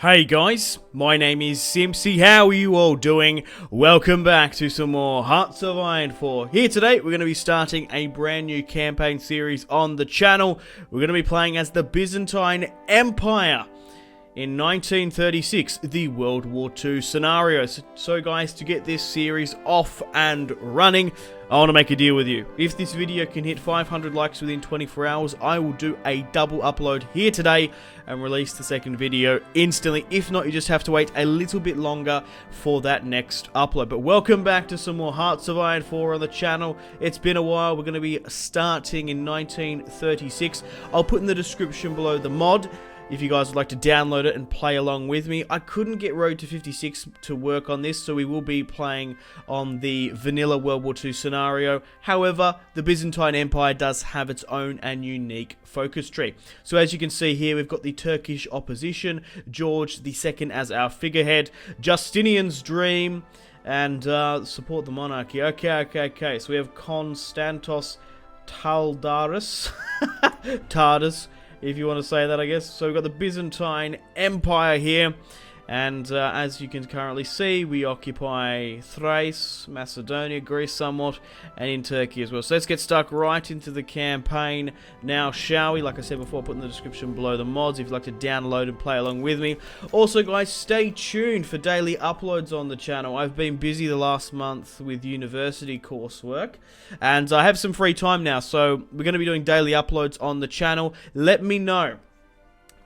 Hey guys, my name is Simpzy. How are you all doing? Welcome back to some more Hearts of Iron 4. Here today, we're going to be starting a brand new campaign series on the channel. We're going to be playing as the Byzantine Empire in 1936, the World War II scenario. So guys, to get this series off and running, I want to make a deal with you. If this video can hit 500 likes within 24 hours, I will do a double upload here today and release the second video instantly. If not, you just have to wait a little bit longer for that next upload. But welcome back to some more Hearts of Iron 4 on the channel. It's been a while. We're going to be starting in 1936. I'll put in the description below the mod if you guys would like to download it and play along with me. I couldn't get Road to 56 to work on this, so we will be playing on the vanilla World War II scenario. However, the Byzantine Empire does have its own and unique focus tree. So as you can see here, we've got the Turkish opposition, George II as our figurehead, Justinian's dream, and support the monarchy. Okay. So we have Konstantos Taldaris. Tardas, if you want to say that, I guess. So we've got the Byzantine Empire here, and as you can currently see, we occupy Thrace, Macedonia, Greece somewhat, and in Turkey as well. So let's get stuck right into the campaign now, shall we? Like I said before, put in the description below the mods if you'd like to download and play along with me. Also guys, stay tuned for daily uploads on the channel. I've been busy the last month with university coursework, and I have some free time now, so we're going to be doing daily uploads on the channel. Let me know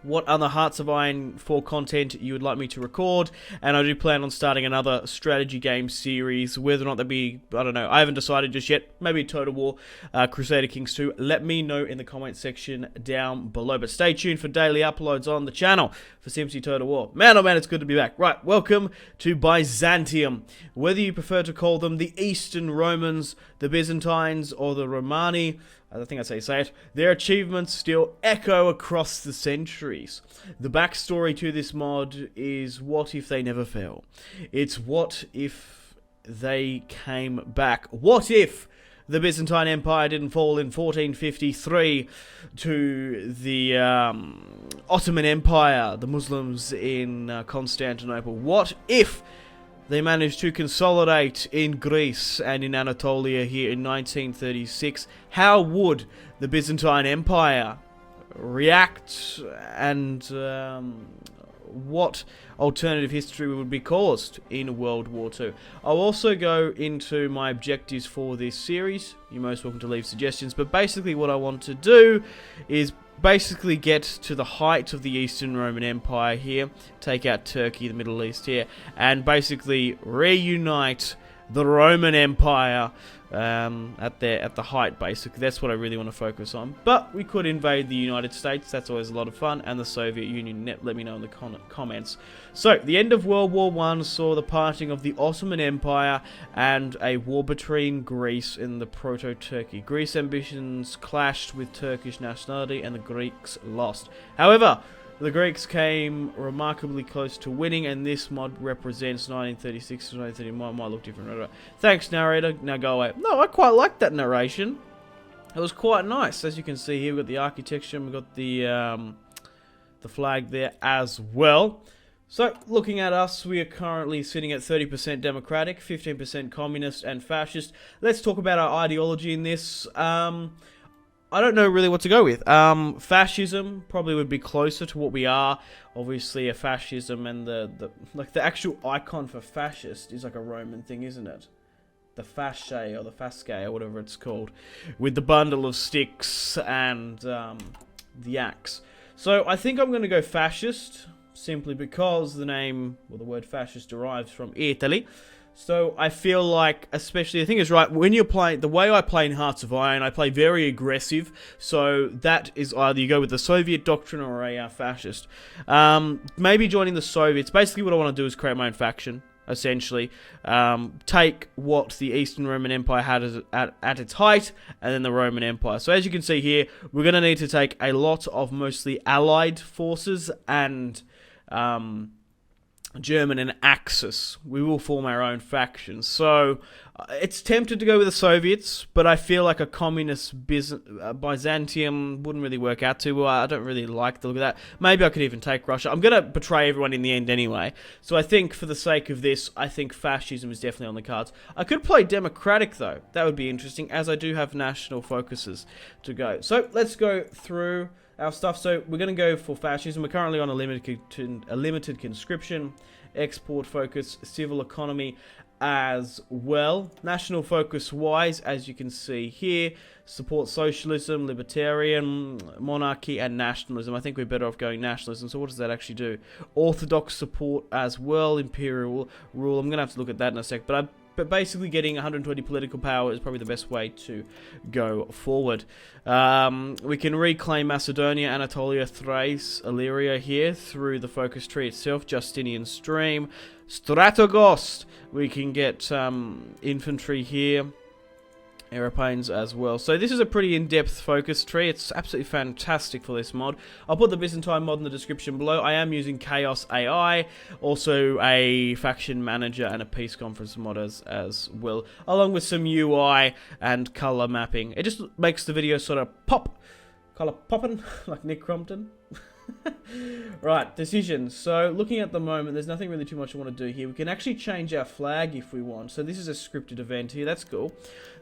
what other Hearts of Iron 4 content you would like me to record, and I do plan on starting another strategy game series, whether or not that be, I don't know, I haven't decided just yet, maybe Total War, Crusader Kings 2, let me know in the comment section down below, but stay tuned for daily uploads on the channel for Simpzy Total War. Man, oh man, it's good to be back. Right, welcome to Byzantium. Whether you prefer to call them the Eastern Romans, the Byzantines, or the Romani, I think that's how you say it, their achievements still echo across the centuries. The backstory to this mod is what if they never fell? It's what if they came back? What if the Byzantine Empire didn't fall in 1453 to the Ottoman Empire, the Muslims in Constantinople? What if they managed to consolidate in Greece and in Anatolia here in 1936? How would the Byzantine Empire react, and what alternative history would be caused in World War II? I'll also go into my objectives for this series. You're most welcome to leave suggestions, but basically what I want to do is basically get to the height of the Eastern Roman Empire here, take out Turkey, the Middle East here, and basically reunite the Roman Empire at the height, basically. That's what I really want to focus on. But we could invade the United States, that's always a lot of fun, and the Soviet Union. Let me know in the comments. So, the end of World War I saw the parting of the Ottoman Empire and a war between Greece and the Proto-Turkey. Greece's ambitions clashed with Turkish nationality, and the Greeks lost. However, the Greeks came remarkably close to winning, and this mod represents 1936 to 1939. Might look different. Thanks, narrator. Now go away. No, I quite like that narration. It was quite nice. As you can see here, we've got the architecture, and we've got the flag there as well. So, looking at us, we are currently sitting at 30% democratic, 15% communist, and fascist. Let's talk about our ideology in this. I don't know really what to go with. Fascism probably would be closer to what we are. Obviously, a fascism, and the actual icon for fascist is like a Roman thing, isn't it? The fasce or the fasce or whatever it's called, with the bundle of sticks and the axe. So I think I'm going to go fascist, simply because the name, or the word fascist, derives from Italy. So I feel like, especially, the thing is, right, when you're playing, the way I play in Hearts of Iron, I play very aggressive, so that is either you go with the Soviet doctrine or a fascist. Maybe joining the Soviets. Basically what I want to do is create my own faction, essentially. Take what the Eastern Roman Empire had at its height, and then the Roman Empire. So as you can see here, we're going to need to take a lot of mostly allied forces and German and Axis. We will form our own faction. So it's tempted to go with the Soviets, but I feel like a communist Byzantium wouldn't really work out too well. I don't really like the look of that. Maybe I could even take Russia. I'm going to betray everyone in the end anyway. So I think for the sake of this, I think fascism is definitely on the cards. I could play democratic though. That would be interesting, as I do have national focuses to go. So let's go through our stuff. So we're going to go for fascism. We're currently on a limited conscription, export focus, civil economy as well. National focus wise, as you can see here, support socialism, libertarian, monarchy, and nationalism. I think we're better off going nationalism. So what does that actually do? Orthodox support as well, imperial rule. I'm going to have to look at that in a sec, but basically getting 120 political power is probably the best way to go forward. We can reclaim Macedonia, Anatolia, Thrace, Illyria here through the focus tree itself, Justinian Stream, Stratogost. We can get infantry here, aeroplanes as well. So this is a pretty in-depth focus tree. It's absolutely fantastic for this mod. I'll put the Byzantine mod in the description below. I am using Chaos AI, also a faction manager and a peace conference mod as well, along with some UI and color mapping. It just makes the video sort of pop, color popping, like Nick Crompton. Right, decisions. So looking at the moment, there's nothing really too much I want to do here. We can actually change our flag if we want. So this is a scripted event here. That's cool.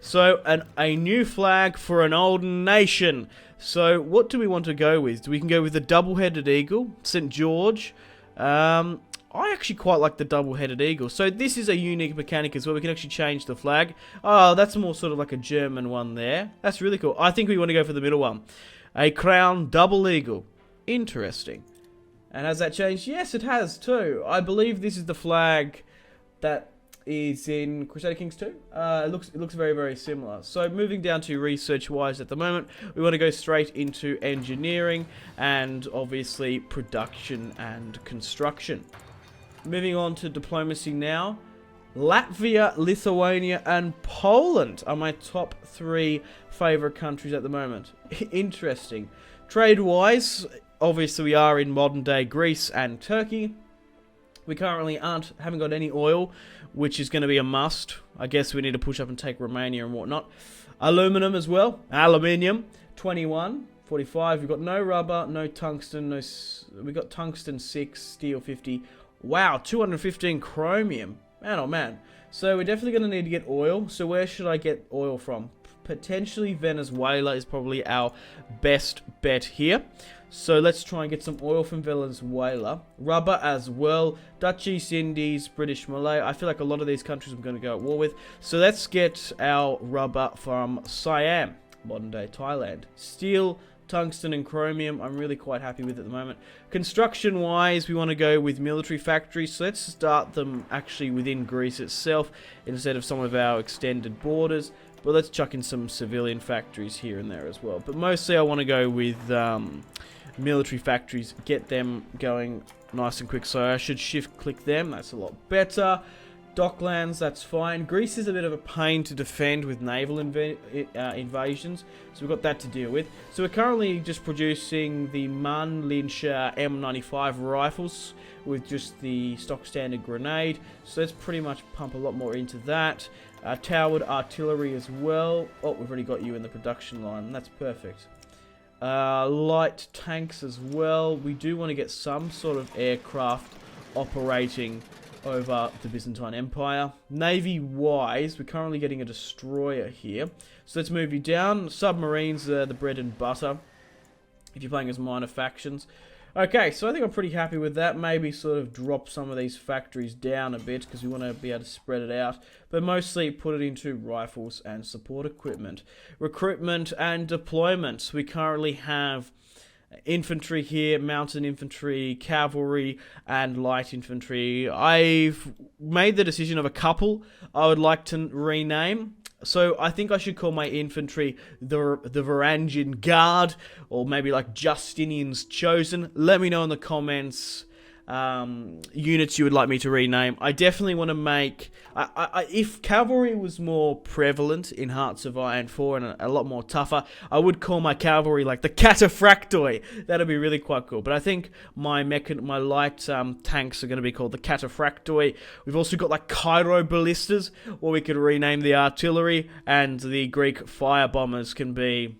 So a new flag for an old nation. So what do we want to go with? We can go with the double-headed eagle, St. George. I actually quite like the double-headed eagle. So this is a unique mechanic as well. We can actually change the flag. Oh, that's more sort of like a German one there. That's really cool. I think we want to go for the middle one. A crown double eagle. Interesting. And has that changed? Yes, it has too. I believe this is the flag that is in Crusader Kings 2. It looks very, very similar. So moving down to research-wise at the moment, we want to go straight into engineering and obviously production and construction. Moving on to diplomacy now. Latvia, Lithuania, and Poland are my top 3 favorite countries at the moment. Interesting. Trade-wise, obviously we are in modern-day Greece and Turkey. We currently haven't got any oil, which is going to be a must. I guess we need to push up and take Romania and whatnot. Aluminum as well. Aluminium, 21, 45. We've got no rubber, no tungsten, we got tungsten 6, steel 50. Wow, 215 chromium. Man, oh man. So we're definitely going to need to get oil. So where should I get oil from? Potentially Venezuela is probably our best bet here. So let's try and get some oil from Venezuela. Rubber as well. Dutch East Indies, British Malay. I feel like a lot of these countries I'm going to go at war with. So let's get our rubber from Siam, modern day Thailand. Steel, tungsten and chromium, I'm really quite happy with at the moment. Construction wise, we want to go with military factories, so let's start them actually within Greece itself instead of some of our extended borders. But let's chuck in some civilian factories here and there as well. But mostly I want to go with military factories, get them going nice and quick. So I should shift click them, that's a lot better. Docklands, that's fine. Greece is a bit of a pain to defend with naval invasions, so we've got that to deal with. So we're currently just producing the Mannlicher M95 rifles with just the stock standard grenade, so let's pretty much pump a lot more into that. Towered artillery as well. Oh, we've already got you in the production line, that's perfect. Light tanks as well. We do want to get some sort of aircraft operating over the Byzantine Empire. Navy-wise, we're currently getting a destroyer here. So let's move you down. Submarines are the bread and butter if you're playing as minor factions. Okay, so I think I'm pretty happy with that. Maybe sort of drop some of these factories down a bit because we want to be able to spread it out. But mostly put it into rifles and support equipment. Recruitment and deployment. We currently have infantry here, mountain infantry, cavalry, and light infantry. I've made the decision of a couple I would like to rename. So I think I should call my infantry the Varangian Guard, or maybe like Justinian's Chosen. Let me know in the comments units you would like me to rename. I definitely want to make... if cavalry was more prevalent in Hearts of Iron 4 and a lot more tougher, I would call my cavalry like the Cataphractoi. That'd be really quite cool. But I think my light tanks are going to be called the Cataphractoi. We've also got like Cairo ballistas, or we could rename the artillery, and the Greek fire bombers can be...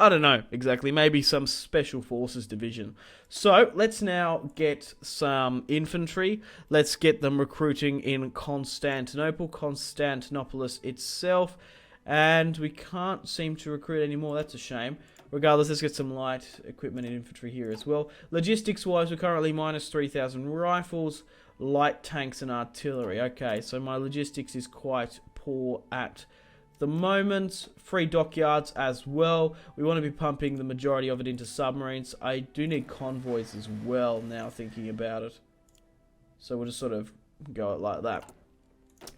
I don't know exactly, maybe some special forces division. So let's now get some infantry. Let's get them recruiting in Constantinopolis itself. And we can't seem to recruit anymore, that's a shame. Regardless, let's get some light equipment and infantry here as well. Logistics-wise, we're currently minus 3,000 rifles, light tanks and artillery. Okay, so my logistics is quite poor at the moment. Free dockyards as well. We want to be pumping the majority of it into submarines. I do need convoys as well now, thinking about it. So we'll just sort of go it like that.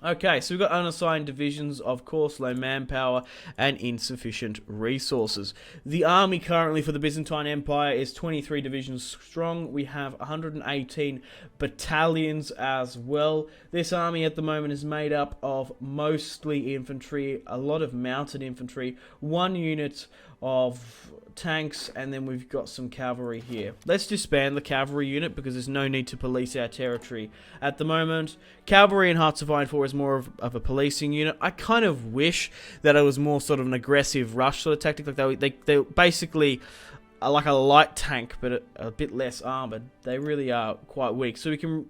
Okay, so we've got unassigned divisions, of course, low manpower, and insufficient resources. The army currently for the Byzantine Empire is 23 divisions strong. We have 118 battalions as well. This army at the moment is made up of mostly infantry, a lot of mounted infantry, 1 unit of tanks, and then we've got some cavalry here. Let's disband the cavalry unit because there's no need to police our territory at the moment. Cavalry in Hearts of Iron 4 is more of a policing unit. I kind of wish that it was more sort of an aggressive rush sort of tactic. Like they basically are like a light tank, but a bit less armored. They really are quite weak. So we can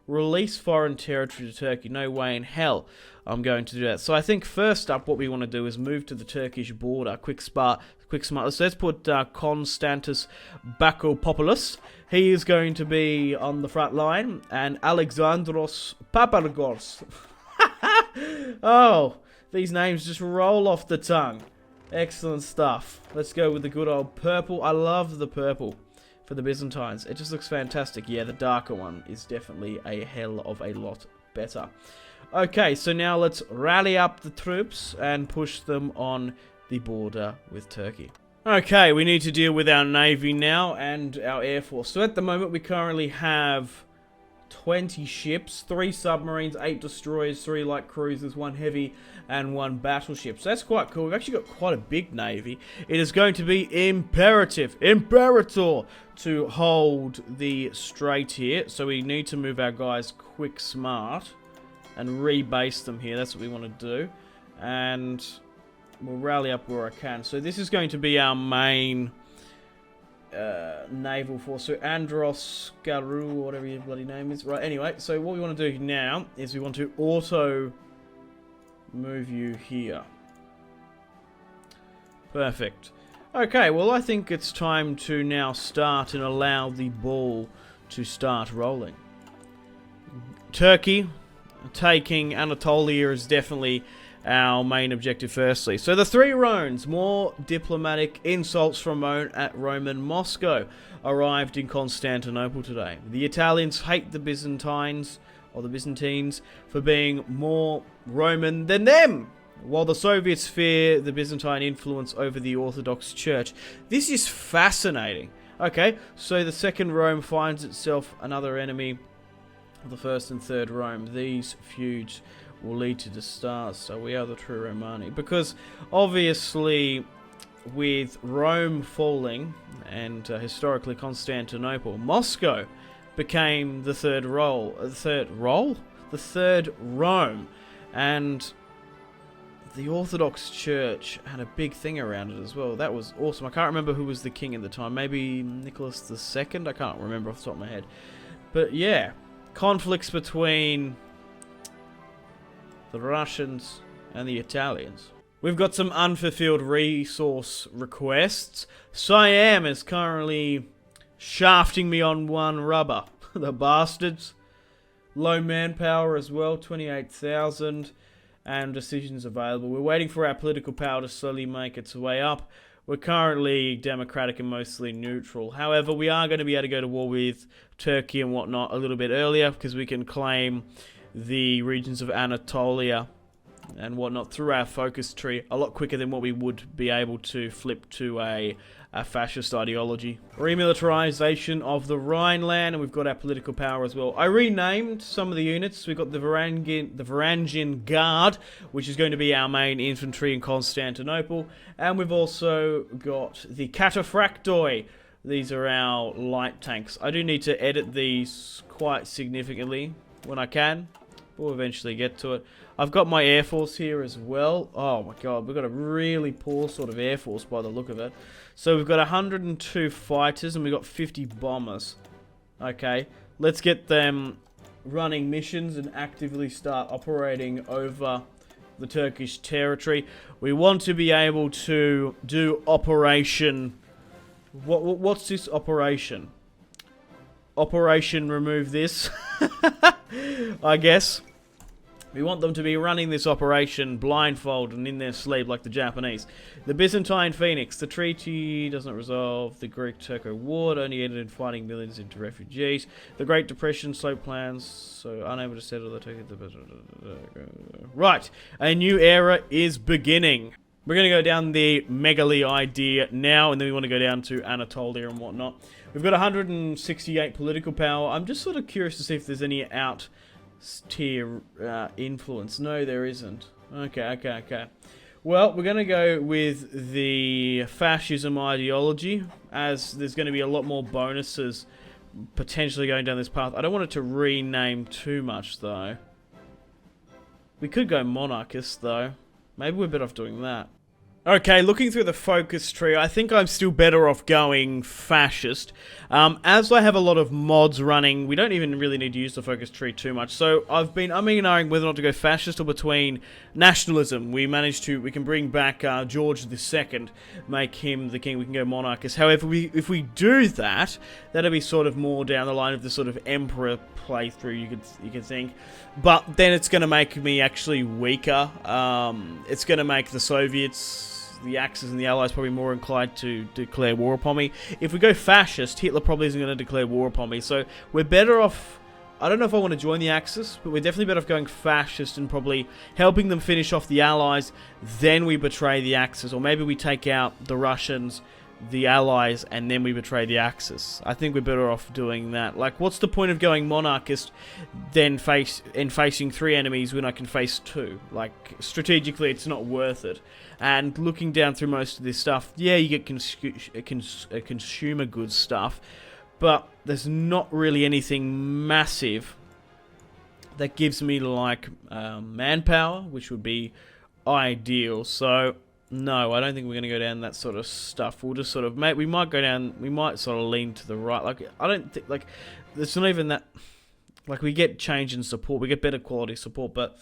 release foreign territory to Turkey. No way in hell I'm going to do that. So I think first up what we want to do is move to the Turkish border. Quick smart. So let's put Konstantinos Bakopoulos. He is going to be on the front line. And Alexandros Papargos. Oh, these names just roll off the tongue. Excellent stuff. Let's go with the good old purple. I love the purple for the Byzantines. It just looks fantastic. Yeah, the darker one is definitely a hell of a lot better. Okay, so now let's rally up the troops and push them on the border with Turkey. Okay, we need to deal with our navy now and our air force. So at the moment we currently have 20 ships, 3 submarines, 8 destroyers, 3 light cruisers, 1 heavy, and 1 battleship. So that's quite cool. We've actually got quite a big navy. It is going to be imperator, to hold the strait here. So we need to move our guys quick smart and rebase them here. That's what we want to do. And we'll rally up where I can. So this is going to be our main naval force. So Andros Garu, whatever your bloody name is. Right, anyway, so what we want to do now is we want to auto move you here. Perfect. Okay, well I think it's time to now start and allow the ball to start rolling. Turkey taking Anatolia is definitely our main objective firstly. So the 3 Rones, more diplomatic insults from Roman Moscow, arrived in Constantinople today. The Italians hate the Byzantines, or the Byzantines, for being more Roman than them, while the Soviets fear the Byzantine influence over the Orthodox Church. This is fascinating. Okay, so the second Rome finds itself another enemy of the first and third Rome. These feuds will lead to the stars, so we are the true Romani. Because obviously with Rome falling and historically Constantinople, Moscow became the third Rome, and the Orthodox Church had a big thing around it as well. That was awesome. I can't remember who was the king at the time. Maybe Nicholas II? I can't remember off the top of my head. But yeah, conflicts between the Russians and the Italians. We've got some unfulfilled resource requests. Siam is currently shafting me on 1 rubber. The bastards. Low manpower as well, 28,000. And decisions available. We're waiting for our political power to slowly make its way up. We're currently democratic and mostly neutral. However, we are going to be able to go to war with Turkey and whatnot a little bit earlier, because we can claim the regions of Anatolia and whatnot through our focus tree a lot quicker than what we would be able to flip to a fascist ideology. Remilitarization of the Rhineland, and we've got our political power as well. I renamed some of the units. We've got the Varangian Guard, which is going to be our main infantry in Constantinople, and we've also got the Cataphractoi. These are our light tanks. I do need to edit these quite significantly when I can. We'll eventually get to it. I've got my Air Force here as well. Oh my god, we've got a really poor sort of Air Force by the look of it. So we've got 102 fighters and we've got 50 bombers. Okay, let's get them running missions and actively start operating over the Turkish territory. We want to be able to do Operation... What's this operation? Operation remove this, I guess. We want them to be running this operation blindfolded and in their sleep like the Japanese. The Byzantine Phoenix. The treaty doesn't resolve the Greek-Turco War. It only ended in fighting millions into refugees. The Great Depression slowed plans, so unable to settle the Turkey. Right, a new era is beginning. We're going to go down the Megali idea now, and then we want to go down to Anatolia and whatnot. We've got 168 political power. I'm just sort of curious to see if there's any out-tier influence. No, there isn't. Okay. Well, we're going to go with the fascism ideology, as there's going to be a lot more bonuses potentially going down this path. I don't want it to rename too much, though. We could go monarchist, though. Maybe we're better off doing that. Okay, looking through the focus tree, I think I'm still better off going fascist. As I have a lot of mods running, we don't even really need to use the focus tree too much. So I've been umming whether or not to go fascist or between nationalism. We can bring back George II, make him the king. We can go monarchist. However, if we do that, that'll be sort of more down the line of the sort of emperor playthrough. You can think, but then it's going to make me actually weaker. It's going to make the Soviets, the Axis and the Allies probably more inclined to declare war upon me. If we go fascist, Hitler probably isn't going to declare war upon me. So we're better off... I don't know if I want to join the Axis, but we're definitely better off going fascist and probably helping them finish off the Allies. Then we betray the Axis. Or maybe we take out the Russians, the Allies, and then we betray the Axis. I think we're better off doing that. Like, what's the point of going monarchist then facing 3 enemies when I can face 2? Like, strategically, it's not worth it. And looking down through most of this stuff, yeah, you get consumer goods stuff, but there's not really anything massive that gives me, like, manpower, which would be ideal. So... no, I don't think we're going to go down that sort of stuff. We'll just sort of... we might go down... we might sort of lean to the right. Like, I don't think... like, it's not even that... like, we get change in support. We get better quality support, but...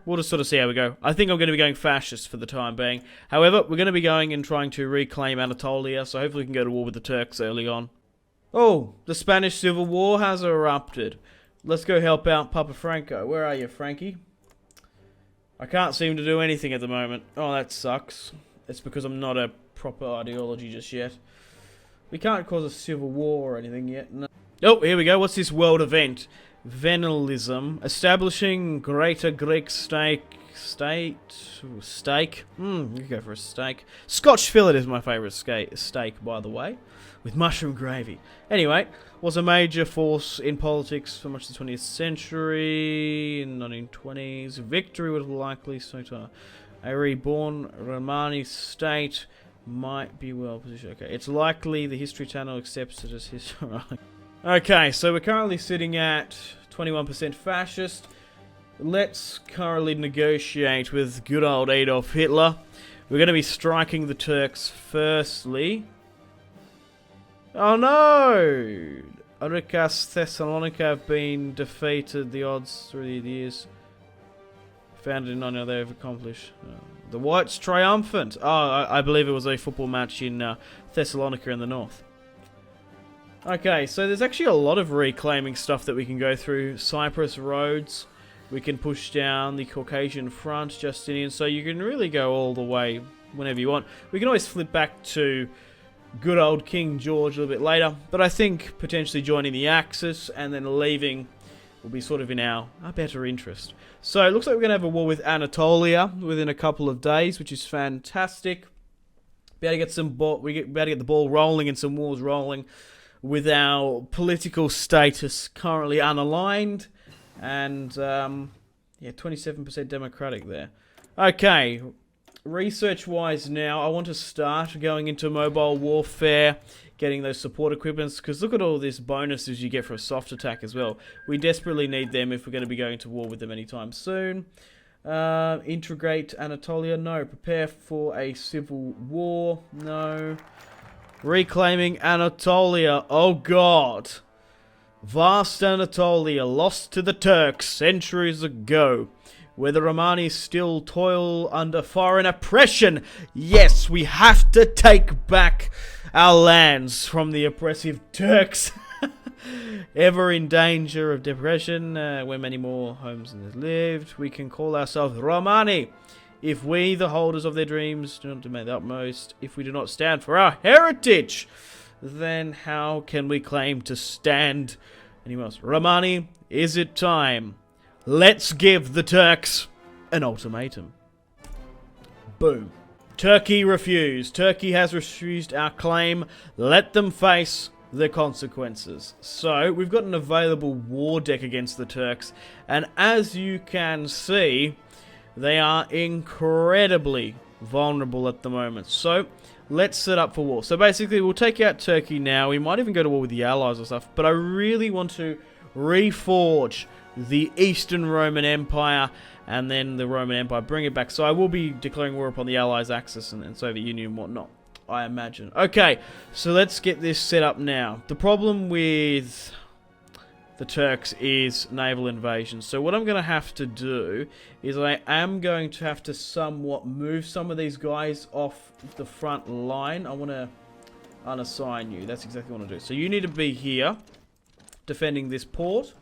we'll just sort of see how we go. I think I'm going to be going fascist for the time being. However, we're going to be going and trying to reclaim Anatolia, so hopefully we can go to war with the Turks early on. Oh, the Spanish Civil War has erupted. Let's go help out Papa Franco. Where are you, Frankie? I can't seem to do anything at the moment. Oh, that sucks. It's because I'm not a proper ideology just yet. We can't cause a civil war or anything yet. No. Oh, here we go. What's this world event? Venalism. Establishing Greater Greek Steak. You go for a steak. Scotch fillet is my favourite steak, by the way. With mushroom gravy. Anyway, was a major force in politics for much of the 20th century. In the 1920s, victory was likely. So a reborn Romani state might be well positioned. Okay, it's likely the History Channel accepts it as history. Okay, so we're currently sitting at 21% fascist. Let's currently negotiate with good old Adolf Hitler. We're going to be striking the Turks firstly. Oh no! Arikas Thessalonica have been defeated. The odds through the years. Founded in 9, they've accomplished. The Whites triumphant. Oh, I believe it was a football match in Thessalonica in the north. Okay, so there's actually a lot of reclaiming stuff that we can go through. Cyprus roads. We can push down the Caucasian front, Justinian. So you can really go all the way whenever you want. We can always flip back to good old King George a little bit later. But I think potentially joining the Axis and then leaving will be sort of in our better interest. So it looks like we're going to have a war with Anatolia within a couple of days, which is fantastic. be able to get be able to get the ball rolling and some wars rolling with our political status currently unaligned. And, yeah, 27% Democratic there. Okay, research-wise now, I want to start going into mobile warfare, getting those support equipments, because look at all these bonuses you get for a soft attack as well. We desperately need them if we're going to be going to war with them anytime soon. Integrate Anatolia, no. Prepare for a civil war, no. Reclaiming Anatolia, oh god. Vast Anatolia, lost to the Turks centuries ago. Where the Romani still toil under foreign oppression. Yes, we have to take back our lands from the oppressive Turks. Ever in danger of depression, where many more homes have lived, we can call ourselves Romani. If we, the holders of their dreams, do not demand the utmost, if we do not stand for our heritage, then how can we claim to stand anyone else? Romani, is it time? Let's give the Turks an ultimatum. Boom. Turkey refused. Turkey has refused our claim. Let them face the consequences. So, we've got an available war deck against the Turks. And as you can see, they are incredibly vulnerable at the moment. So, let's set up for war. So basically, we'll take out Turkey now. We might even go to war with the Allies or stuff. But I really want to reforge the Eastern Roman Empire and then the Roman Empire, bring it back. So I will be declaring war upon the Allies, Axis, and Soviet Union and whatnot, I imagine. Okay, so let's get this set up now. The problem with the Turks is naval invasion. So what I'm going to have to do is I am going to have to somewhat move some of these guys off the front line. I want to unassign you. That's exactly what I want to do. So you need to be here, defending this port.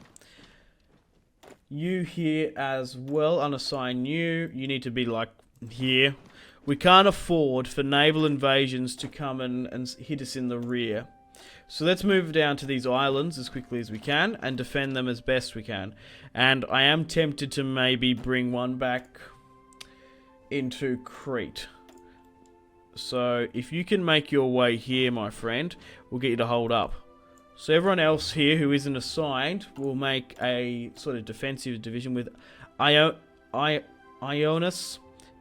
You here as well, unassign you. You need to be like here. We can't afford for naval invasions to come and hit us in the rear. So let's move down to these islands as quickly as we can and defend them as best we can. And I am tempted to maybe bring one back into Crete. So if you can make your way here, my friend, we'll get you to hold up. So everyone else here who isn't assigned will make a sort of defensive division with Ionis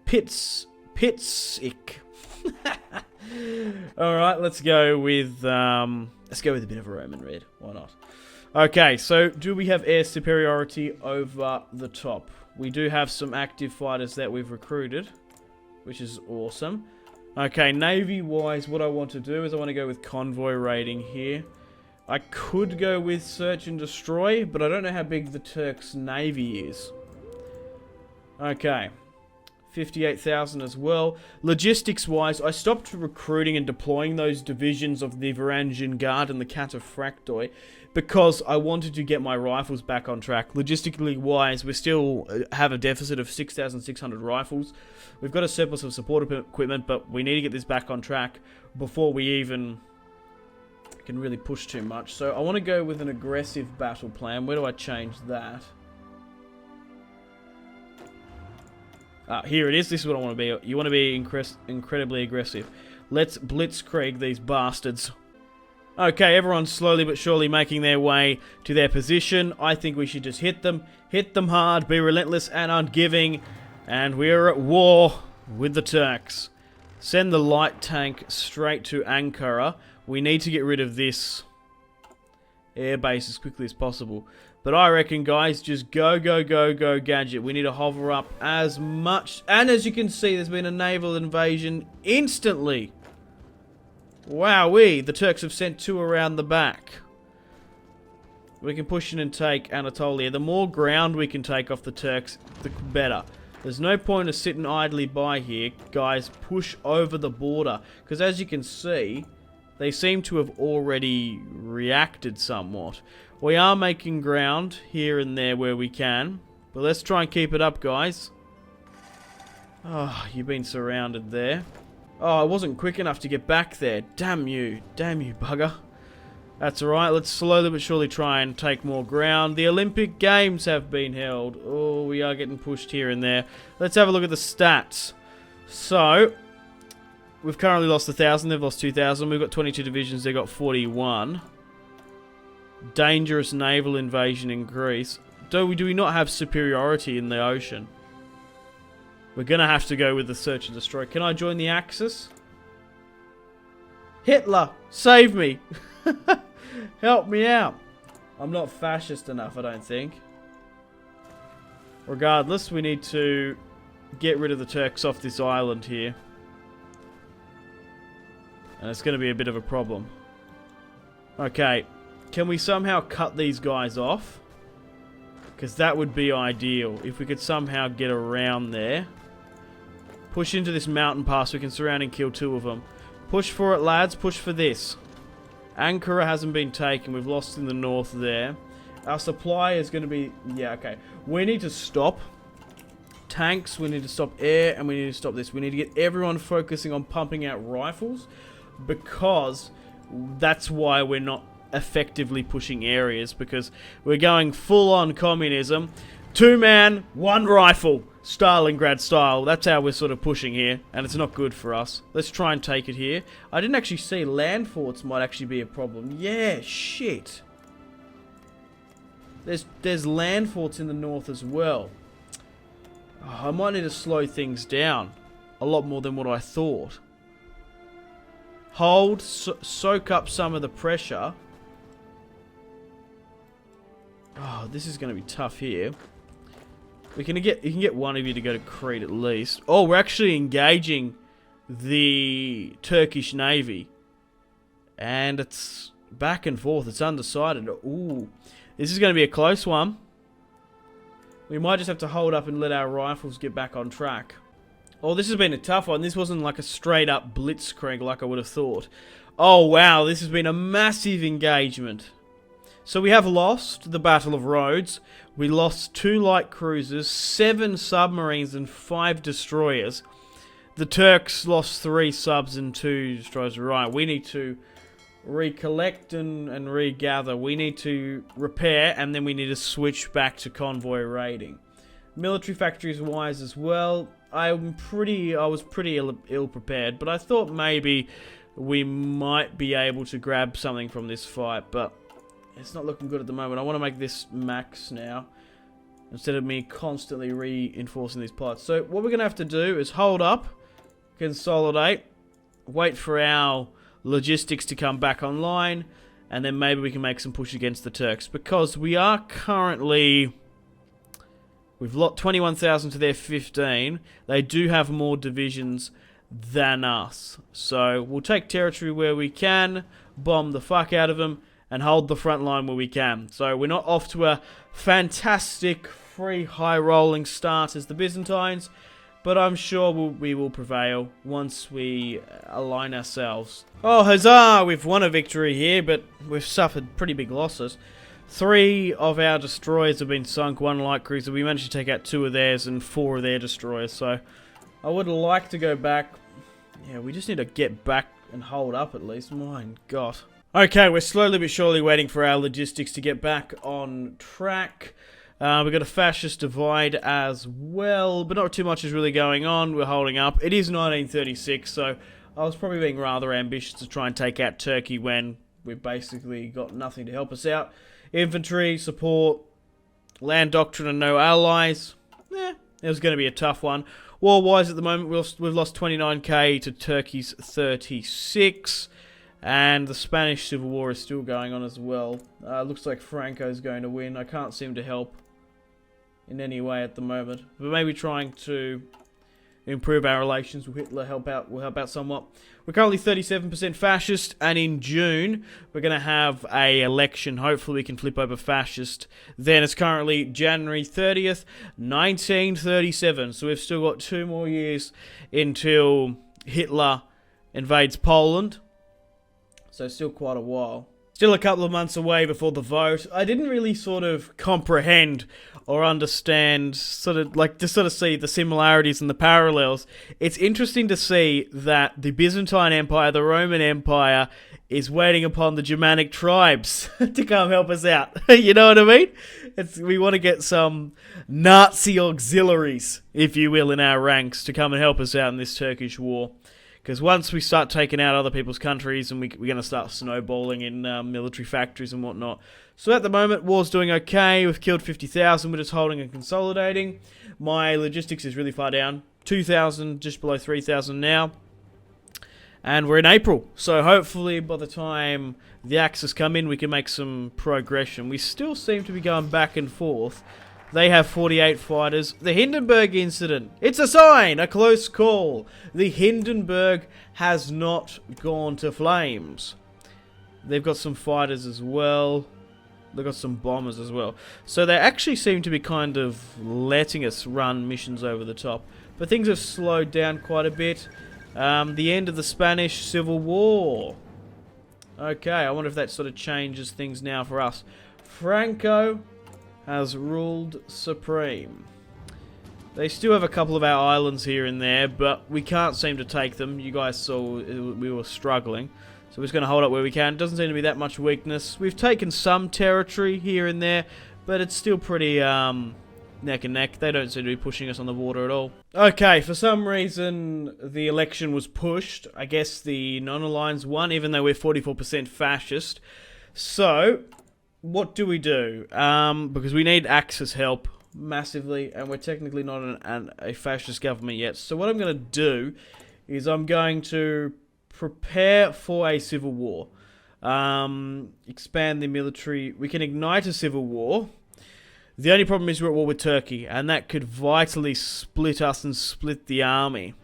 Pitsik. Alright, let's go with a bit of a Roman red. Why not? Okay, so do we have air superiority over the top? We do have some active fighters that we've recruited, which is awesome. Okay, navy-wise, what I want to do is I want to go with convoy raiding here. I could go with search and destroy, but I don't know how big the Turks' navy is. Okay. 58,000 as well. Logistics-wise, I stopped recruiting and deploying those divisions of the Varangian Guard and the Cataphractoi because I wanted to get my rifles back on track. Logistically-wise, we still have a deficit of 6,600 rifles. We've got a surplus of support equipment, but we need to get this back on track before we even can really push too much. So I want to go with an aggressive battle plan. Where do I change that? Here it is. This is what I want to be. You want to be incredibly aggressive. Let's blitzkrieg these bastards. Okay, everyone's slowly but surely making their way to their position. I think we should just hit them hard, be relentless and unforgiving, and we're at war with the Turks. Send the light tank straight to Ankara. We need to get rid of this airbase as quickly as possible. But I reckon, guys, just go gadget. We need to hover up as much. And as you can see, there's been a naval invasion instantly. Wowee, the Turks have sent 2 around the back. We can push in and take Anatolia. The more ground we can take off the Turks, the better. There's no point of sitting idly by here. Guys, push over the border. Because as you can see, they seem to have already reacted somewhat. We are making ground here and there where we can. But let's try and keep it up, guys. Oh, you've been surrounded there. Oh, I wasn't quick enough to get back there. Damn you. Damn you, bugger. That's alright. Let's slowly but surely try and take more ground. The Olympic Games have been held. Oh, we are getting pushed here and there. Let's have a look at the stats. So, we've currently lost 1,000. They've lost 2,000. We've got 22 divisions. They've got 41. Dangerous naval invasion in Greece. Do we not have superiority in the ocean? We're going to have to go with the search and destroy. Can I join the Axis? Hitler, save me. Help me out. I'm not fascist enough, I don't think. Regardless, we need to get rid of the Turks off this island here. And it's going to be a bit of a problem. Okay. Can we somehow cut these guys off? Because that would be ideal. If we could somehow get around there. Push into this mountain pass. We can surround and kill 2 of them. Push for it, lads. Push for this. Ankara hasn't been taken. We've lost in the north there. Our supply is going to be... Yeah, okay. We need to stop tanks. We need to stop air. And we need to stop this. We need to get everyone focusing on pumping out rifles. Because that's why we're not effectively pushing areas, because we're going full-on communism. 2-man, 1 rifle. Stalingrad style. That's how we're sort of pushing here, and it's not good for us. Let's try and take it here. I didn't actually see land forts might actually be a problem. Yeah, shit. There's land forts in the north as well. Oh, I might need to slow things down a lot more than what I thought. Hold, soak up some of the pressure. Oh, this is going to be tough here. You can get one of you to go to Crete at least. Oh, we're actually engaging the Turkish Navy. And it's back and forth. It's undecided. Ooh, this is going to be a close one. We might just have to hold up and let our rifles get back on track. Oh, this has been a tough one. This wasn't like a straight up blitzkrieg like I would have thought. Oh, wow. This has been a massive engagement. So we have lost the Battle of Rhodes. We lost 2 light cruisers, 7 submarines and 5 destroyers. The Turks lost 3 subs and 2 destroyers. Right, we need to recollect and regather. We need to repair, and then we need to switch back to convoy raiding. Military factories wise as well. I was pretty ill prepared, but I thought maybe we might be able to grab something from this fight, but it's not looking good at the moment. I want to make this max now, instead of me constantly reinforcing these plots. So what we're going to have to do is hold up, consolidate, wait for our logistics to come back online, and then maybe we can make some push against the Turks, because we are currently... We've lost 21,000 to their 15. They do have more divisions than us. So we'll take territory where we can, bomb the fuck out of them, and hold the front line where we can. So we're not off to a fantastic, free, high-rolling start as the Byzantines, but I'm sure we will prevail once we align ourselves. Oh, huzzah! We've won a victory here, but we've suffered pretty big losses. 3 of our destroyers have been sunk, 1 light cruiser. We managed to take out 2 of theirs and 4 of their destroyers, so I would like to go back. Yeah, we just need to get back and hold up at least. My God. Okay, we're slowly but surely waiting for our logistics to get back on track. We've got a fascist divide as well, but not too much is really going on. We're holding up. It is 1936, so I was probably being rather ambitious to try and take out Turkey when we've basically got nothing to help us out. Infantry, support, land doctrine and no allies. It was going to be a tough one. War-wise at the moment, we've lost 29k to Turkey's 36. And the Spanish Civil War is still going on as well. Looks like Franco's going to win. I can't seem to help in any way at the moment. But maybe trying to improve our relations with Hitler will help out somewhat. We're currently 37% fascist, and in June we're going to have a election. Hopefully we can flip over fascist. Then it's currently January 30th, 1937. So we've still got 2 more years until Hitler invades Poland. So still quite a while. Still a couple of months away before the vote. I didn't really sort of comprehend or understand, see the similarities and the parallels. It's interesting to see that the Byzantine Empire, the Roman Empire, is waiting upon the Germanic tribes to come help us out. You know what I mean? We want to get some Nazi auxiliaries, if you will, in our ranks to come and help us out in this Turkish war. Because once we start taking out other people's countries, and we're going to start snowballing in military factories and whatnot. So at the moment, war's doing okay. We've killed 50,000. We're just holding and consolidating. My logistics is really far down. 2,000, just below 3,000 now. And we're in April. So hopefully by the time the Axis come in, we can make some progression. We still seem to be going back and forth. They have 48 fighters. The Hindenburg incident. It's a sign, a close call. The Hindenburg has not gone to flames. They've got some fighters as well. They've got some bombers as well. So they actually seem to be kind of letting us run missions over the top. But things have slowed down quite a bit. The end of the Spanish Civil War. Okay, I wonder if that sort of changes things now for us. Franco has ruled supreme. They still have a couple of our islands here and there, but we can't seem to take them. You guys saw we were struggling. So we're just going to hold up where we can. Doesn't seem to be that much weakness. We've taken some territory here and there, but it's still pretty neck and neck. They don't seem to be pushing us on the border at all. Okay, for some reason the election was pushed. I guess the non-aligned won, even though we're 44% fascist. So what do? Because we need Axis help massively, and we're technically not a fascist government yet. So what I'm going to do is I'm going to prepare for a civil war. Expand the military. We can ignite a civil war. The only problem is we're at war with Turkey, and that could vitally split us and split the army.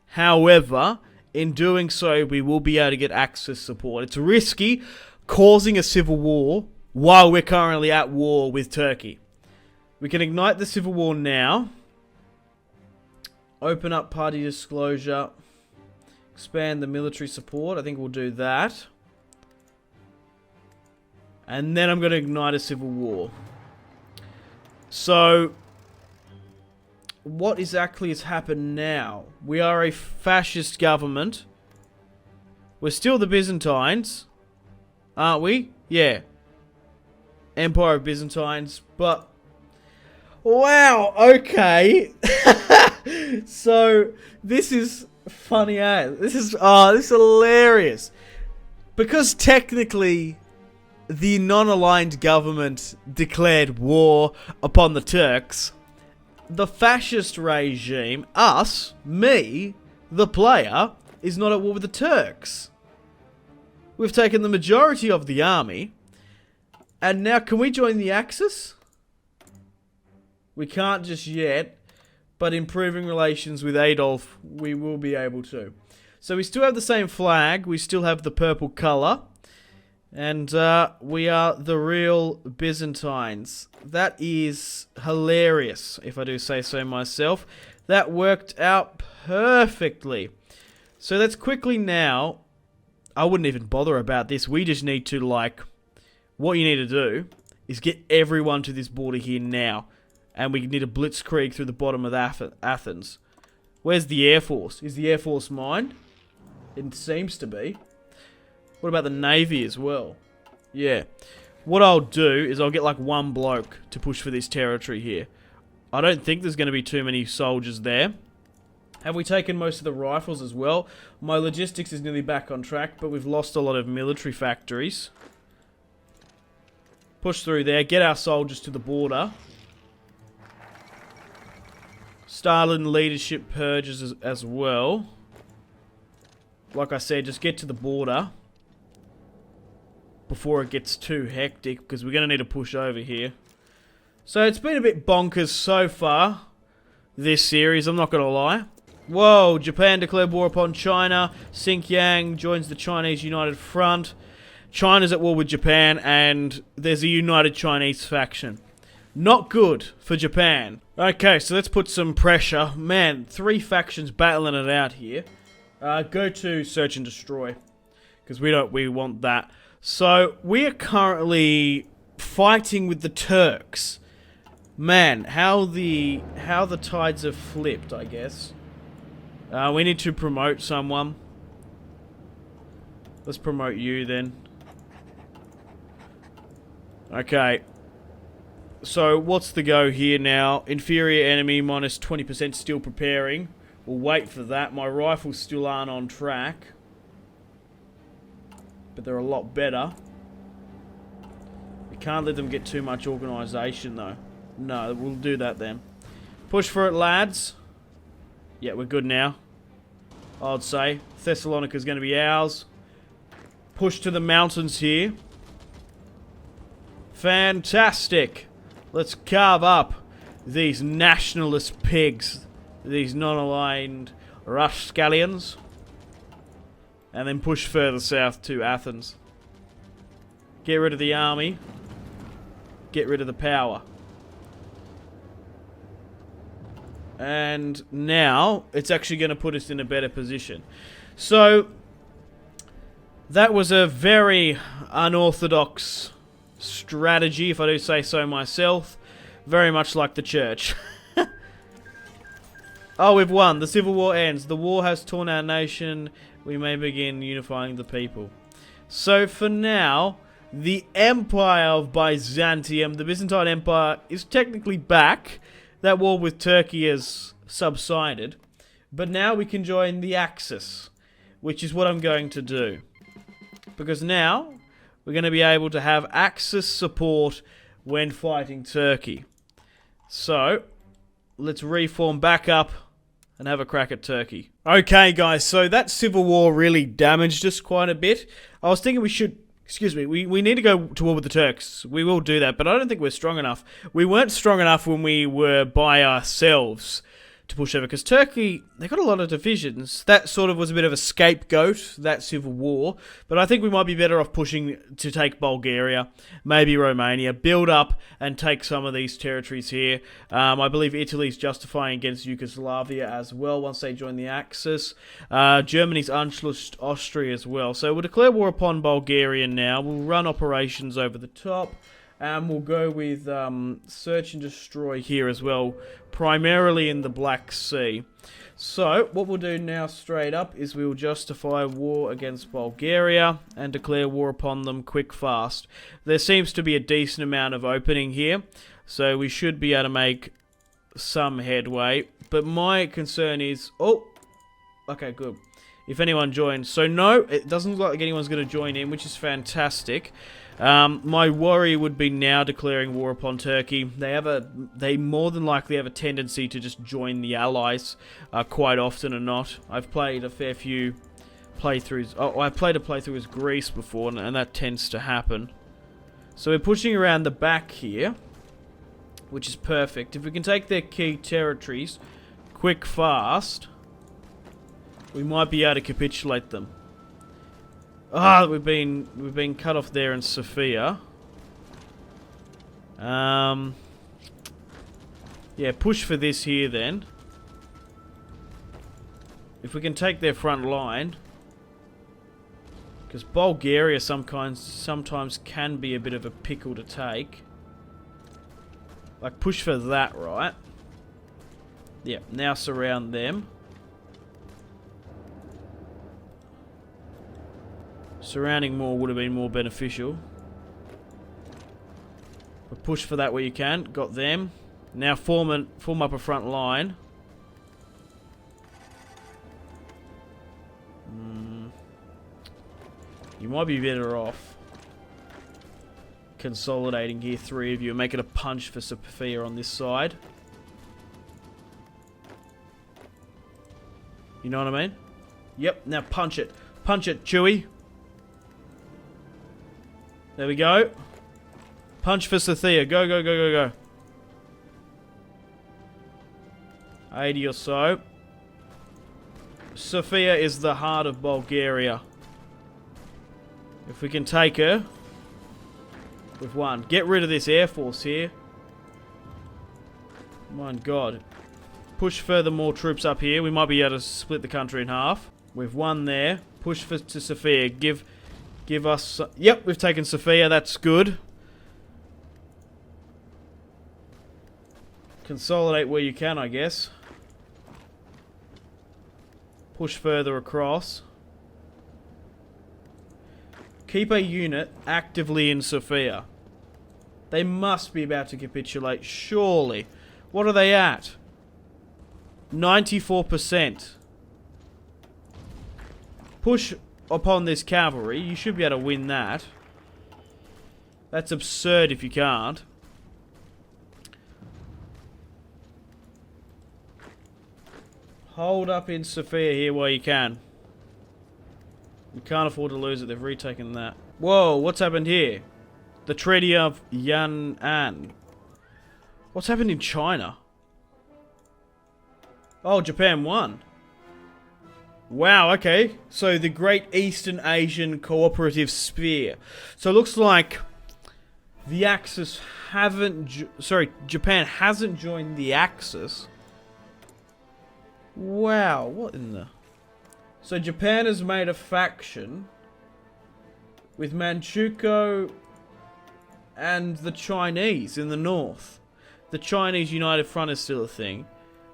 However, in doing so, we will be able to get Axis support. It's risky causing a civil war while we're currently at war with Turkey. We can ignite the civil war now. Open up party disclosure. Expand the military support. I think we'll do that. And then I'm going to ignite a civil war. So, what exactly has happened now? We are a fascist government. We're still the Byzantines, aren't we? Yeah. Empire of Byzantines, but wow, okay. So this is funny as this is hilarious. Because technically the non-aligned government declared war upon the Turks, the fascist regime, us, me, the player, is not at war with the Turks. We've taken the majority of the army. And now, can we join the Axis? We can't just yet, but improving relations with Adolf, we will be able to. So we still have the same flag, we still have the purple colour, and we are the real Byzantines. That is hilarious, if I do say so myself. That worked out perfectly. So let's quickly now, I wouldn't even bother about this, we just need to like... What you need to do is get everyone to this border here now. And we need a blitzkrieg through the bottom of Athens. Where's the Air Force? Is the Air Force mine? It seems to be. What about the Navy as well? Yeah. What I'll do is I'll get like one bloke to push for this territory here. I don't think there's going to be too many soldiers there. Have we taken most of the rifles as well? My logistics is nearly back on track, but we've lost a lot of military factories. Push through there, get our soldiers to the border. Stalin leadership purges as well. Like I said, just get to the border before it gets too hectic, because we're going to need to push over here. So it's been a bit bonkers so far, this series, I'm not going to lie. Whoa, Japan declared war upon China. Xinjiang joins the Chinese United Front. China's at war with Japan, and there's a united Chinese faction. Not good for Japan. Okay, so let's put some pressure. Man, 3 factions battling it out here. Go to search and destroy, because we want that. So we are currently fighting with the Turks. Man, how the tides have flipped, I guess. We need to promote someone. Let's promote you then. Okay. So, what's the go here now? Inferior enemy minus 20% still preparing. We'll wait for that. My rifles still aren't on track. But they're a lot better. We can't let them get too much organisation, though. No, we'll do that then. Push for it, lads. Yeah, we're good now. I'd say. Thessalonica's going to be ours. Push to the mountains here. Fantastic. Let's carve up these nationalist pigs. These non-aligned rascallions. And then push further south to Athens. Get rid of the army. Get rid of the power. And now, it's actually going to put us in a better position. So, that was a very unorthodox strategy, if I do say so myself. Very much like the church. Oh, we've won. The civil war ends. The war has torn our nation. We may begin unifying the people. So, for now, the Empire of Byzantium, the Byzantine Empire, is technically back. That war with Turkey has subsided. But now we can join the Axis, which is what I'm going to do. Because now, we're going to be able to have Axis support when fighting Turkey. So, let's reform back up and have a crack at Turkey. Okay, guys, so that civil war really damaged us quite a bit. I was thinking we should... Excuse me, we need to go to war with the Turks. We will do that, but I don't think we're strong enough. We weren't strong enough when we were by ourselves to push over, because Turkey, they got a lot of divisions. That sort of was a bit of a scapegoat, that civil war, but I think we might be better off pushing to take Bulgaria, maybe Romania, build up and take some of these territories here. I believe Italy's justifying against Yugoslavia as well once they join the Axis. Germany's Anschluss Austria as well. So we'll declare war upon Bulgaria now. We'll run operations over the top. And we'll go with search and destroy here as well, primarily in the Black Sea. So, what we'll do now straight up is we will justify war against Bulgaria and declare war upon them quick fast. There seems to be a decent amount of opening here, so we should be able to make some headway. But my concern is... Oh! Okay, good. If anyone joins. So no, it doesn't look like anyone's going to join in, which is fantastic. My worry would be now declaring war upon Turkey. They more than likely have a tendency to just join the Allies quite often or not. I've played a fair few playthroughs. Oh, I played a playthrough as Greece before, and that tends to happen. So we're pushing around the back here, which is perfect. If we can take their key territories quick, fast, we might be able to capitulate them. Ah, we've been cut off there in Sofia. Yeah, push for this here then. If we can take their front line, because Bulgaria sometimes can be a bit of a pickle to take. Like push for that, right? Yeah, now surround them. Surrounding more would have been more beneficial. But push for that where you can. Got them. Now form up a front line. You might be better off consolidating here, three of you, and making a punch for Sofia on this side. You know what I mean? Yep, now punch it. Punch it, Chewie. There we go. Punch for Sofia. Go, go, go, go, go. 80 or so. Sofia is the heart of Bulgaria. If we can take her, we've won. Get rid of this air force here. My God. Push further more troops up here. We might be able to split the country in half. We've won there. Push to Sofia. Give us... Yep, we've taken Sofia. That's good. Consolidate where you can, I guess. Push further across. Keep a unit actively in Sofia. They must be about to capitulate, surely. What are they at? 94%. Push upon this cavalry. You should be able to win that. That's absurd if you can't. Hold up in Sofia here while you can. We can't afford to lose it. They've retaken that. Whoa, what's happened here? The Treaty of Yan'an. What's happened in China? Oh, Japan won. Wow, okay. So the Great Eastern Asian Cooperative Sphere. So it looks like the Axis haven't... Japan hasn't joined the Axis. Wow, what in the... So Japan has made a faction with Manchukuo and the Chinese in the north. The Chinese United Front is still a thing.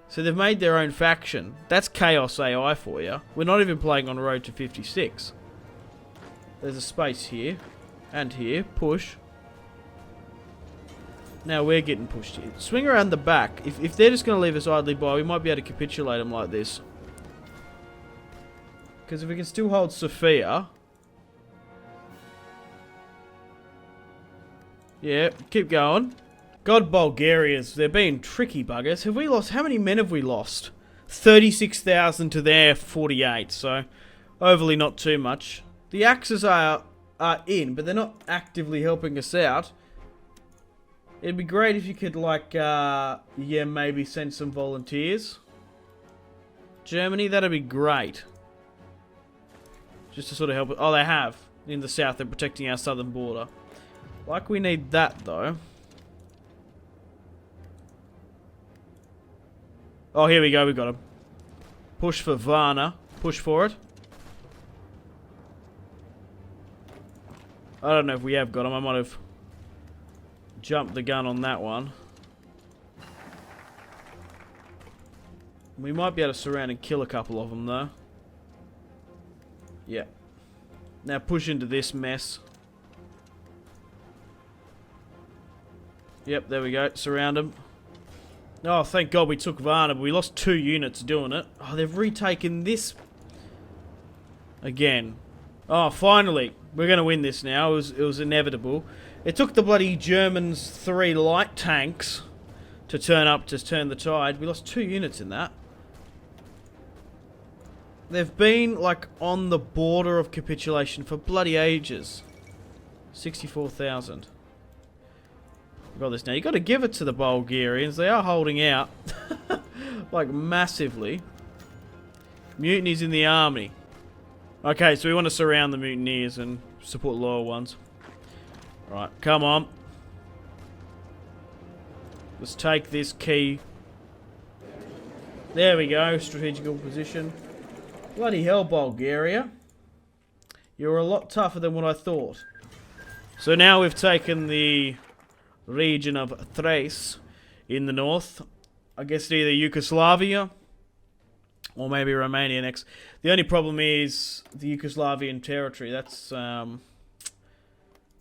So they've made their own faction. That's Chaos AI for you. We're not even playing on Road to 56. There's a space here. And here. Push. Now we're getting pushed here. Swing around the back. If they're just going to leave us idly by, we might be able to capitulate them like this. Because if we can still hold Sofia... Yeah, keep going. God, Bulgarians, they're being tricky buggers. Have we lost? How many men have we lost? 36,000 to their 48, so overly not too much. The Axis are in, but they're not actively helping us out. It'd be great if you could, like, yeah, maybe send some volunteers. Germany, that'd be great. Just to sort of help. Oh, they have. In the south, they're protecting our southern border. Like, we need that, though. Oh, here we go. We got him. Push for Varna. Push for it. I don't know if we have got him. I might have jumped the gun on that one. We might be able to surround and kill a couple of them, though. Yeah. Now push into this mess. Yep, there we go. Surround them. Oh, thank God we took Varna, but we lost 2 units doing it. Oh, they've retaken this again. Oh, finally. We're going to win this now. It was inevitable. It took the bloody Germans 3 light tanks to turn up to turn the tide. We lost 2 units in that. They've been, like, on the border of capitulation for bloody ages. 64,000. Got this now. You got to give it to the Bulgarians. They are holding out, like massively. Mutinies in the army. Okay, so we want to surround the mutineers and support loyal ones. Right, come on. Let's take this key. There we go. Strategical position. Bloody hell, Bulgaria. You're a lot tougher than what I thought. So now we've taken the region of Thrace in the north. I guess either Yugoslavia or maybe Romania next. The only problem is the Yugoslavian territory. That's the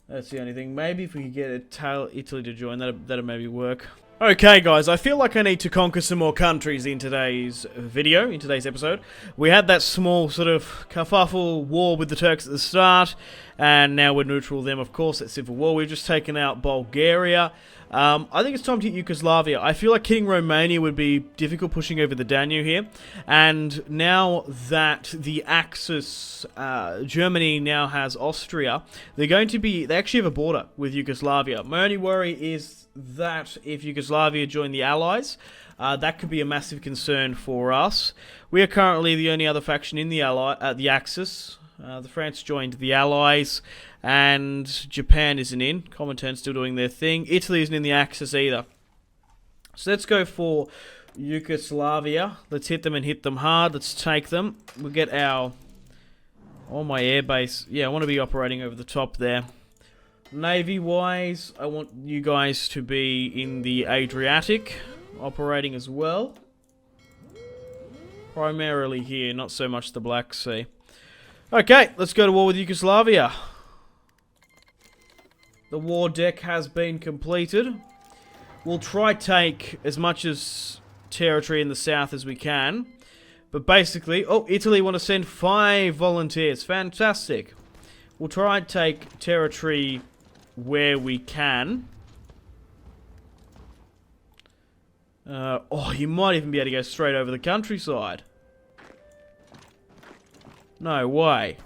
only thing. Maybe if we could get Italy to join, that'd maybe work. Okay, guys, I feel like I need to conquer some more countries in today's video, in today's episode. We had that small sort of kerfuffle war with the Turks at the start, and now we're neutral with them, of course, that civil war. We've just taken out Bulgaria. I think it's time to hit Yugoslavia. I feel like hitting Romania would be difficult pushing over the Danube here, and now that the Axis, Germany now has Austria, they actually have a border with Yugoslavia. My only worry is that if Yugoslavia join the Allies, that could be a massive concern for us. We are currently the only other faction in the the Axis. The France joined the Allies, and Japan isn't in. Comintern's still doing their thing. Italy isn't in the Axis either. So let's go for Yugoslavia. Let's hit them and hit them hard. Let's take them. We'll get our... on my airbase. Yeah, I want to be operating over the top there. Navy-wise, I want you guys to be in the Adriatic, operating as well. Primarily here, not so much the Black Sea. Okay, let's go to war with Yugoslavia. The war deck has been completed. We'll try take as much as territory in the south as we can. But basically, oh, Italy want to send 5 volunteers. Fantastic. We'll try and take territory where we can. Oh, you might even be able to go straight over the countryside. No way.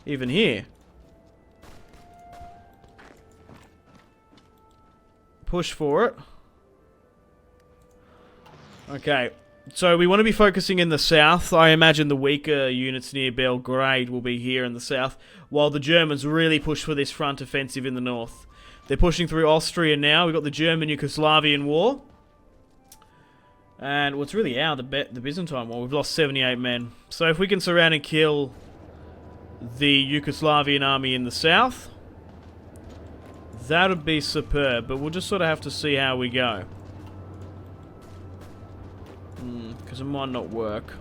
Even here. Push for it. Okay. So we want to be focusing in the south. I imagine the weaker units near Belgrade will be here in the south, while the Germans really push for this front offensive in the north. They're pushing through Austria now. We've got the German-Yugoslavian war. And what's really the Byzantine war. We've lost 78 men. So if we can surround and kill the Yugoslavian army in the south, that would be superb. But we'll just sort of have to see how we go. Because it might not work.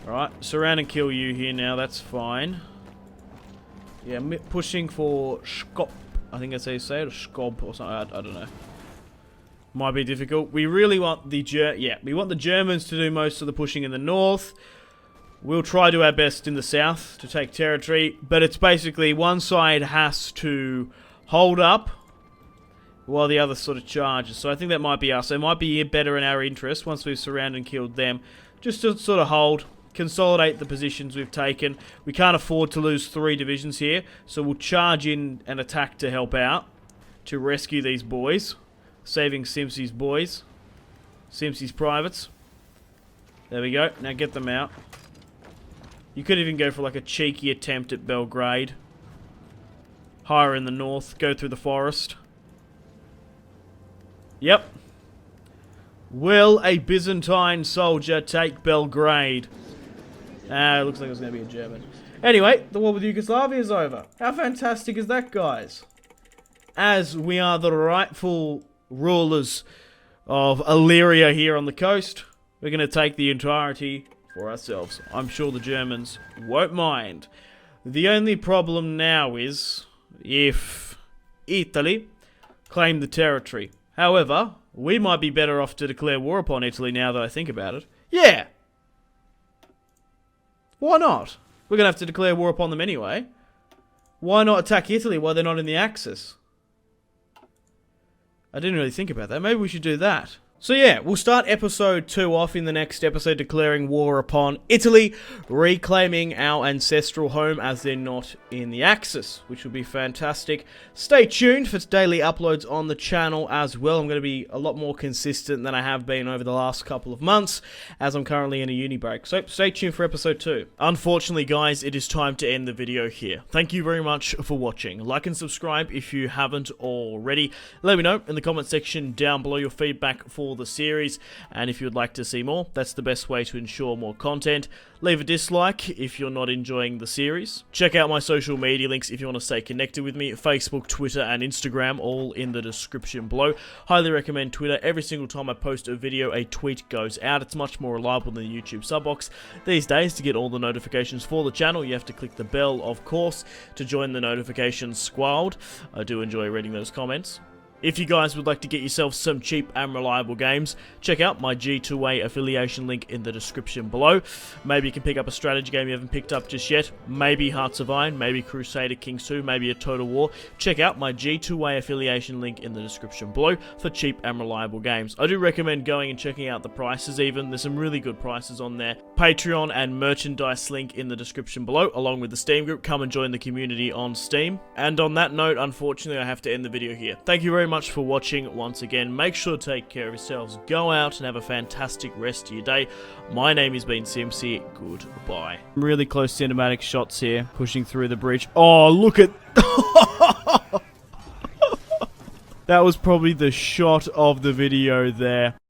Alright, surround and kill you here now. That's fine. Yeah, I'm pushing for Skop. I think that's how you say it, or Skob or something. I don't know. Might be difficult. We really want the we want the Germans to do most of the pushing in the north. We'll try to do our best in the south to take territory, but it's basically one side has to hold up while the other sort of charges. So I think that might be us. It might be better in our interest once we've surrounded and killed them, just to sort of hold. Consolidate the positions we've taken. We can't afford to lose 3 divisions here, so we'll charge in and attack to help out, to rescue these boys, saving Simpzy's boys, Simpzy's privates. There we go. Now get them out. You could even go for like a cheeky attempt at Belgrade. Higher in the north, go through the forest. Yep. Will a Byzantine soldier take Belgrade? It looks like it was going to be a German. Anyway, the war with Yugoslavia is over. How fantastic is that, guys? As we are the rightful rulers of Illyria here on the coast, we're going to take the entirety for ourselves. I'm sure the Germans won't mind. The only problem now is if Italy claim the territory. However, we might be better off to declare war upon Italy now that I think about it. Yeah! Why not? We're going to have to declare war upon them anyway. Why not attack Italy while they're not in the Axis? I didn't really think about that. Maybe we should do that. So yeah, we'll start episode 2 off in the next episode, declaring war upon Italy, reclaiming our ancestral home as they're not in the Axis, which will be fantastic. Stay tuned for daily uploads on the channel as well. I'm going to be a lot more consistent than I have been over the last couple of months, as I'm currently in a uni break. So stay tuned for episode 2. Unfortunately, guys, it is time to end the video here. Thank you very much for watching. Like and subscribe if you haven't already. Let me know in the comment section down below your feedback for the series, and if you would like to see more, that's the best way to ensure more content. Leave a dislike if you're not enjoying the series. Check out my social media links if you want to stay connected with me. Facebook, Twitter, and Instagram, all in the description below. Highly recommend Twitter. Every single time I post a video, a tweet goes out. It's much more reliable than the YouTube sub box. These days, to get all the notifications for the channel, you have to click the bell, of course, to join the notification squad. I do enjoy reading those comments. If you guys would like to get yourself some cheap and reliable games, check out my G2A affiliation link in the description below. Maybe you can pick up a strategy game you haven't picked up just yet. Maybe Hearts of Iron, maybe Crusader Kings 2, maybe a Total War. Check out my G2A affiliation link in the description below for cheap and reliable games. I do recommend going and checking out the prices even. There's some really good prices on there. Patreon and merchandise link in the description below, along with the Steam group. Come and join the community on Steam. And on that note, unfortunately, I have to end the video here. Thank you very much for watching once again. Make sure to take care of yourselves. Go out and have a fantastic rest of your day. My name has been Simpzy. Goodbye. Really close cinematic shots here, pushing through the bridge. Oh, look at... That was probably the shot of the video there.